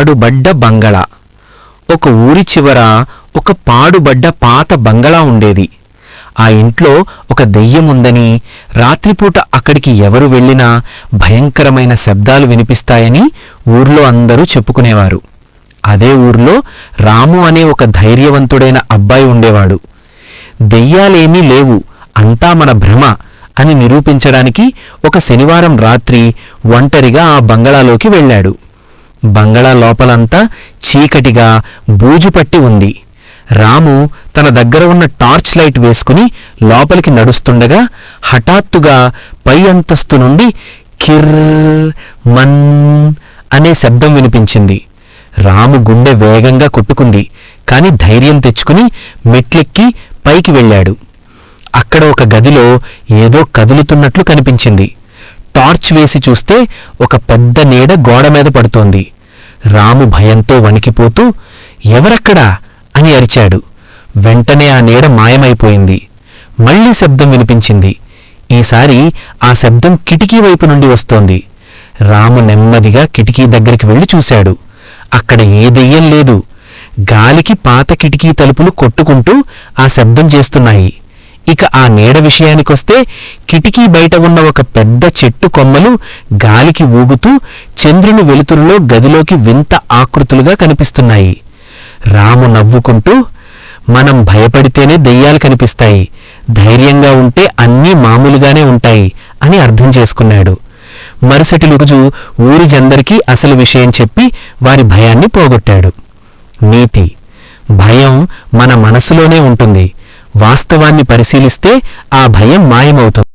పాడుబడ్డ బంగళా. ఒక ఊరి చివర ఒక పాడుబడ్డ పాత బంగళా ఉండేది. ఆ ఇంట్లో ఒక దెయ్యముందని, రాత్రిపూట అక్కడికి ఎవరు వెళ్ళినా భయంకరమైన శబ్దాలు వినిపిస్తాయని ఊర్లో అందరూ చెప్పుకునేవారు. అదే ఊర్లో రాము అనే ఒక ధైర్యవంతుడైన అబ్బాయి ఉండేవాడు. దెయ్యాలేమీ లేవు, అంతా మన భ్రమ అని నిరూపించడానికి ఒక శనివారం రాత్రి ఒంటరిగా ఆ బంగళాలోకి వెళ్ళాడు. బంగళా లోపలంతా చీకటిగా బూజుపట్టి ఉంది. రాము తన దగ్గర ఉన్న టార్చ్ లైట్ వేసుకుని లోపలికి నడుస్తుండగా హఠాత్తుగా పై అంతస్తు నుండి కిర్ మన్ అనే శబ్దం వినిపించింది. రాము గుండె వేగంగా కొట్టుకుంది. కాని ధైర్యం తెచ్చుకుని మెట్లెక్కి పైకి వెళ్ళాడు. అక్కడ ఒక గదిలో ఏదో కదులుతున్నట్లు కనిపించింది. టార్చ్ వేసి చూస్తే ఒక పెద్ద నీడ గోడ మీద పడుతోంది. రాము భయంతో వణికిపోతూ ఎవరక్కడా అని అరిచాడు. వెంటనే ఆ నీడ మాయమైపోయింది. మళ్లీ శబ్దం వినిపించింది. ఈసారి ఆ శబ్దం కిటికీ వైపు నుండి వస్తోంది. రాము నెమ్మదిగా కిటికీ దగ్గరికి వెళ్లి చూశాడు. అక్కడ ఏ దెయ్యం లేదు. గాలికి పాత కిటికీ తలుపులు కొట్టుకుంటూ ఆ శబ్దం చేస్తున్నాయి. ఇక ఆ నీడ విషయానికొస్తే కిటికీ బయట ఉన్న ఒక పెద్ద చెట్టు కొమ్మలు గాలికి ఊగుతూ చంద్రుని వెలుతురులో గదిలోకి వింత ఆకృతులుగా కనిపిస్తున్నాయి. రాము నవ్వుకుంటూ మనం భయపడితేనే దెయ్యాలు కనిపిస్తాయి, ధైర్యంగా ఉంటే అన్నీ మామూలుగానే ఉంటాయి అని అర్థం చేసుకున్నాడు. మరుసటి రోజు ఊరి జందరికీ అసలు విషయం చెప్పి వారి భయాన్ని పోగొట్టాడు. నీతి: భయం మన మనసులోనే ఉంటుంది. వాస్తవాన్ని పరిశీలిస్తే ఆ భయం మాయమవుతుంది.